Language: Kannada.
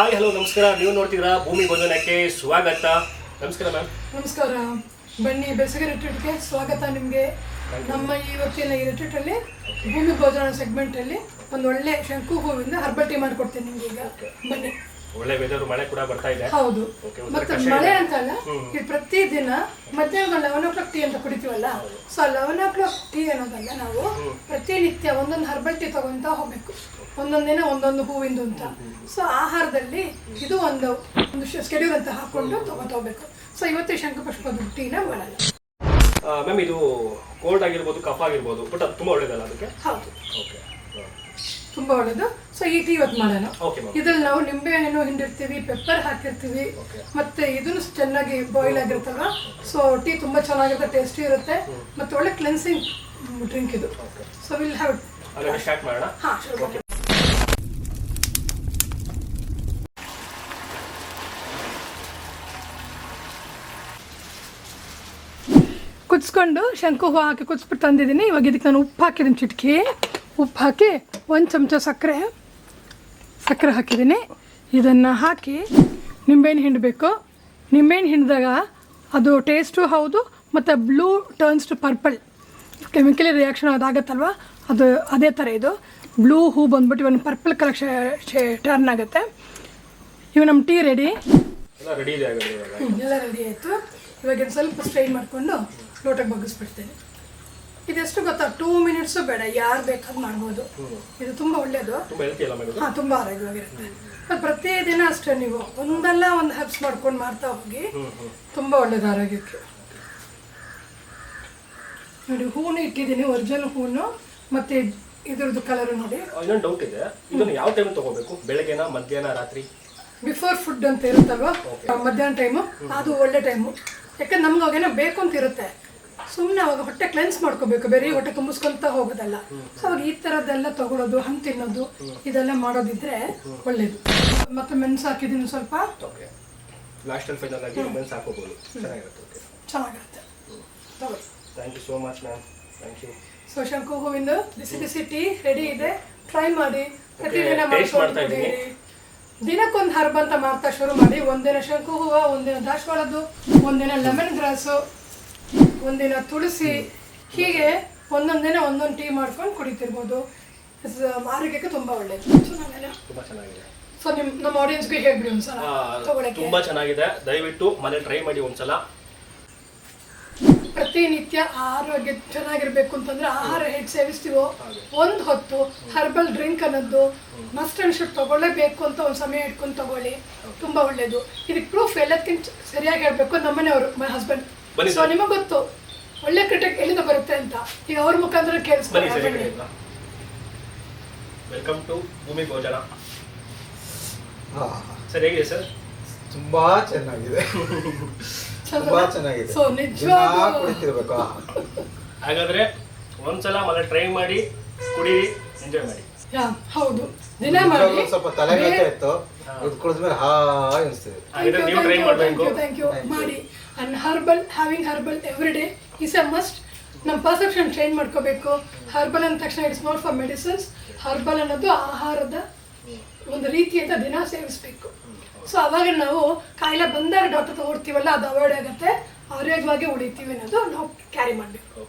ಹಾಯ್ ಹಲೋ ನಮಸ್ಕಾರ. ನೀವು ನೋಡ್ತಿದ್ದೀರಾ ಭೂಮಿ ಭೋಜನಕ್ಕೆ ಸ್ವಾಗತ. ನಮಸ್ಕಾರ ಮ್ಯಾಮ್. ನಮಸ್ಕಾರ. ಬನ್ನಿ ಬೇಸಿಗೆ ರಿಟ್ರೀಟ್ಗೆ ಸ್ವಾಗತ ನಿಮಗೆ. ನಮ್ಮ ಇವತ್ತಿನ ಈ ರಿಟ್ರೀಟಲ್ಲಿ ಭೂಮಿ ಭೋಜನ ಸೆಗ್ಮೆಂಟಲ್ಲಿ ಒಂದು ಒಳ್ಳೆ ಶಂಕು ಹೂವಿಂದ ಹರ್ಬಲ್ ಟೀ ಮಾಡಿಕೊಡ್ತೀನಿ ನಿಮ್ಗೆ. ಈಗ ಬನ್ನಿ. ಒಳ್ಳೆ ವೆದರ್, ಮಳೆ ಕೂಡ ಬರ್ತಾ ಇದೆ. ಹೌದು, ಮತ್ತೆ ಮಳೆ ಅಂತಲ್ಲ, ಇದು ಪ್ರತಿದಿನ ಮಧ್ಯಾಹ್ನ 11 ಟೀ ಅಂತ ಕುಡಿತೀವಲ್ಲ, ಸೊ 11 ಟೀ ಅನ್ನೋದಲ್ಲ, ನಾವು ಪ್ರತಿನಿತ್ಯ ಒಂದೊಂದು ಹರ್ಬಲ್ ಟೀ ತಗೊಂತ ಹೋಗ್ಬೇಕು. ಒಂದೊಂದಿನ ಒಂದೊಂದು ಹೂವಿಂದು ಅಂತ. ಸೊ ಆಹಾರದಲ್ಲಿ ಇದು ಒಂದು ಸ್ಕೆಡ್ಯೂಲ್ ಅಂತ ಹಾಕೊಂಡು ತಗೋತ ಹೋಗ್ಬೇಕು. ಸೊ ಇವತ್ತು ಶಂಖಪುಷ್ಪದ ಟೀನ ಮಾಡಲ್ಲ ಮ್ಯಾಮ್. ಇದು ಕೋಲ್ಡ್ ಆಗಿರ್ಬೋದು, ಕಫ ಆಗಿರ್ಬೋದು, ಬಟ್ ಅದು ತುಂಬಾ ಒಳ್ಳೇದಲ್ಲ ಅದಕ್ಕೆ? ಹೌದು, ತುಂಬಾ ಒಳ್ಳೇದು. ಸೊ ಈ ಟೀ ಇವತ್ತು ಮಾಡೋಣ. ಇದ್ರಲ್ಲಿ ನಾವು ನಿಂಬೆ ಹಣ್ಣು ಹಿಂಡಿರ್ತೀವಿ, ಪೆಪ್ಪರ್ ಹಾಕಿರ್ತೀವಿ, ಮತ್ತೆ ಇದನ್ನು ಚೆನ್ನಾಗಿ ಬಾಯ್ಲ್ ಆಗಿರುತ್ತಲ್ಲ. ಸೊ ಟೀ ತುಂಬಾ ಚೆನ್ನಾಗಿರುತ್ತೆ, ಟೇಸ್ಟಿ ಇರುತ್ತೆ, ಮತ್ತೆ ಒಳ್ಳೆ ಕ್ಲೆನ್ಸಿಂಗ್ ಡ್ರಿಂಕ್ ಇದು. ಸೊ ವಿಲ್ ಹ್ಯಾವ್ ಸ್ಟಾರ್ಟ್ ಮಾಡೋಣ. ಹಾ, ಶುರು. ಕುದಿಸ್ಕೊಂಡು ಶಂಕು ಹೂವು ಹಾಕಿ ಕುದಿಸ್ಬಿಟ್ಟು ತಂದಿದ್ದೀನಿ. ಇವಾಗ ಇದಕ್ಕೆ ನಾನು ಉಪ್ಪು ಹಾಕಿದ್ದೀನಿ, ಚಿಟಕಿ ಉಪ್ಪು ಹಾಕಿ 1 ಚಮಚ ಸಕ್ಕರೆ ಹಾಕಿದ್ದೀನಿ. ಇದನ್ನು ಹಾಕಿ ನಿಂಬೆಹಣ್ಣು ಹಿಂಡಬೇಕು. ನಿಂಬೆಹಣ್ಣು ಹಿಂಡಿದಾಗ ಅದು ಟೇಸ್ಟು ಹೌದು, ಮತ್ತು blue turns to purple, chemically reaction ಅದಾಗತ್ತಲ್ವ, ಅದು ಅದೇ ಥರ ಇದು ಬ್ಲೂ ಹೂ ಬಂದ್ಬಿಟ್ಟು ಇವನು ಪರ್ಪಲ್ ಕಲರ್ ಟರ್ನ್ ಆಗುತ್ತೆ. ಇವಾಗ ನಮ್ಮ ಟೀ ರೆಡಿ, ಎಲ್ಲ ರೆಡಿ ಆಯಿತು. ಇವಾಗ ಸ್ವಲ್ಪ ಸ್ಟ್ರೈನ್ ಮಾಡಿಕೊಂಡು ಲೋಟಕ್ಕೆ ಬಗ್ಗಿಸ್ಬಿಡ್ತೇನೆ. ಇದೆಷ್ಟು ಗೊತ್ತಾ, 2 ಮಿನಿಟ್ಸು ಬೇಡ, ಯಾರು ಬೇಕಾದ್ರೂ ಮಾಡ್ಬೋದು. ಇದು ತುಂಬ ಒಳ್ಳೆಯದು. ಹಾಂ, ತುಂಬ ಆರೋಗ್ಯವಾಗಿರುತ್ತೆ. ಮತ್ತು ಪ್ರತಿದಿನ ಅಷ್ಟೇ ನೀವು ಒಂದಲ್ಲ ಒಂದು ಹಬ್ಸ್ ಮಾಡ್ಕೊಂಡು ಮಾಡ್ತಾ ಹೋಗಿ, ತುಂಬ ಒಳ್ಳೇದು ಆರೋಗ್ಯಕ್ಕೆ. ನೋಡಿ, ಹೂನು ಇಟ್ಟಿದ್ದೀನಿ, ಒರಿಜಿನಲ್ ಹೂನು, ಮತ್ತು ಇದ್ರದ್ದು ಕಲರು ನೋಡಿ. ಇನ್ನೊಂದು ಡೌಟ್ ಇದೆ, ಇದನ್ನು ಯಾವ ಟೈಮ್ ತಗೋಬೇಕು? ಬೆಳಗ್ಗೆನಾ, ಮಧ್ಯಾಹ್ನ, ರಾತ್ರಿ? ಬಿಫೋರ್ ಫುಡ್ ಅಂತ ಇರುತ್ತಲ್ವ, ಮಧ್ಯಾಹ್ನ ಟೈಮು, ಅದು ಒಳ್ಳೆ ಟೈಮು. ಯಾಕಂದ್ರೆ ನಮ್ಗೆ ಅವಾಗೇನೋ ಬೇಕು ಅಂತ ಇರುತ್ತೆ, ಸುಮ್ಮನೆ ಅವಾಗ ಹೊಟ್ಟೆ ಕ್ಲೆನ್ಸ್ ಮಾಡ್ಕೋಬೇಕು, ಬೇರೆ ಹೊಟ್ಟೆ ತುಂಬಿಸ್ಕೊಂತ ಹೋಗೋದಲ್ಲ. ಸೊ ಅವಾಗ ಈ ಥರದ್ದೆಲ್ಲ ತಗೊಳ್ಳೋದು, ಹಣ್ಣು ತಿನ್ನೋದು, ಇದೆಲ್ಲ ಮಾಡೋದಿದ್ರೆ ಒಳ್ಳೇದು. ಮತ್ತೆ ಮೆಣಸು ಹಾಕಿದ್ದೀನಿ ಸ್ವಲ್ಪ. ಲಾಸ್ಟಲ್ಲಿ ಫೈನಲ್ ಆಗಿ ಮೆಣಸು ಹಾಕೋಬಹುದು, ಚೆನ್ನಾಗಿರುತ್ತೆ. ತಗೊಳ್ಳಿ. Thank you so much ma'am. Thank you. So ಶಂಕು ಹೂವಿಂದು ಬಿಸಿ ಟೀ ರೆಡಿ ಇದೆ, ಟ್ರೈ ಮಾಡಿ. ಪ್ರತಿದಿನ ಮಾಡ್ತಾ ಇದ್ದೀನಿ. ದಿನಕ್ಕೊಂದು ಹರ್ಬ್ ಅಂತ ಮಾಡ್ತಾ ಶುರು ಮಾಡಿ. ಒಂದಿನ ಶಂಕು ಹೂವು, ಒಂದಿನ ದಾಸವಾಳದ್ದು, ಒಂದಿನ ಲೆಮನ್ ಗ್ರಾಸು, ಒಂದಿನ ತುಳಸಿ, ಹೀಗೆ ಒಂದೊಂದು ದಿನ ಒಂದೊಂದು ಟೀ ಮಾಡ್ಕೊಂಡು ಕುಡಿತಿರ್ಬೋದು. ಆರೋಗ್ಯಕ್ಕೆ ತುಂಬ ಒಳ್ಳೆಯದು. ತುಂಬಾ ಚೆನ್ನಾಗಿದೆ. ಸೊ ನಮ್ಮ ಆಡಿಯನ್ಸ್ಗೆ ಹೇಳ್ಬಿಡಿ ಒಂದ್ಸಲ ತಗೊಳಕ್ಕೆ. ತುಂಬಾ ಚೆನ್ನಾಗಿದೆ, ದಯವಿಟ್ಟು ಮನೆ ಟ್ರೈ ಮಾಡಿ ಒಂದ್ಸಲ. ಪ್ರತಿನಿತ್ಯ ಆರೋಗ್ಯ ಚೆನ್ನಾಗಿರ್ಬೇಕು ಅಂತಂದ್ರೆ ಆಹಾರ ಹೇಗೆ ಸೇವಿಸ್ತೀವೋ, ಒಂದು ಹೊತ್ತು ಹರ್ಬಲ್ ಡ್ರಿಂಕ್ ಅನ್ನೋದು ಮಸ್ಟ್ ಅಂಡ್ ಶುಡ್ ತಗೊಳ್ಳೇಬೇಕು ಅಂತ ಒಂದು ಸಮಯ ಇಟ್ಕೊಂಡು ತಗೊಳ್ಳಿ, ತುಂಬಾ ಒಳ್ಳೇದು. ಇದಕ್ಕೆ ಪ್ರೂಫ್ ಎಲ್ಲದಕ್ಕಿಂತ ಸರಿಯಾಗಿ ಹೇಳ್ಬೇಕು, ನಮ್ಮನೆಯವರು, ಮೈ ಹಸ್ಬೆಂಡ್. ಸೊ ನಿಮಗೆ ಗೊತ್ತು ಒಳ್ಳೆ ಕ್ರಿಟಿಕ್ ಎಲ್ಲಿಂದ ಬರುತ್ತೆ ಅಂತ, ಈಗ ಅವ್ರ ಮುಖಾಂತರ ಕೇಳಿಸ್ಕೊಳ್ಳಿ. ವೆಲ್ಕಮ್ ಟು ಭೂಮಿ ಭೋಜನ. ಸರ್, ಹೇಗಿದೆ ಸರ್? ತುಂಬಾ ಚೆನ್ನಾಗಿದೆ, ತುಂಬಾ ಚೆನ್ನಾಗಿದೆ. ಸೊ ನಿಜವಾಗ್ಲೂ ಕುಡಿತಿರ್ಬೇಕು. ಹಾಗಾದ್ರೆ ಒಂದ್ಸಲ ಮನೆ ಟ್ರೈ ಮಾಡಿ, ಕುಡೀರಿ, ಎಂಜಾಯ್ ಮಾಡಿ. ಹೌದು, ದಿನ ಮಾಡಿ. ಸ್ವಲ್ಪ ತಲೆಗೆ ಇತ್ತು, ಇದು ಕುಡಿದ್ಮೇಲೆ ಹಾಯ್ ಅನಿಸ್ತದೆ. ನೀವು ಟ್ರೈ ಮಾಡಬೇಕು. ಥ್ಯಾಂಕ್ ಯು ಮಾಡಿ. And herbal, having herbal every day is a must. ನಮ್ಮ ಪರ್ಸೆಪ್ಷನ್ ಚೇಂಜ್ ಮಾಡ್ಕೋಬೇಕು. ಹರ್ಬಲ್ ಅಂದ ತಕ್ಷಣ it's not for medicines. Herbal ಅನ್ನೋದು ಆಹಾರದ ಒಂದು ರೀತಿ ಅಂತ ದಿನ ಸೇವಿಸಬೇಕು. ಸೊ ಅವಾಗ ನಾವು ಕಾಯಿಲೆ ಬಂದಾಗ ಡಾಕ್ಟರ್ ತಗೊಳ್ತೀವಲ್ಲ, ಅದು ಅವಾಯ್ಡ್ ಆಗುತ್ತೆ, ಆರೋಗ್ಯವಾಗಿ ಉಳಿತೀವಿ ಅನ್ನೋದು ನಾವು ಕ್ಯಾರಿ ಮಾಡಬೇಕು.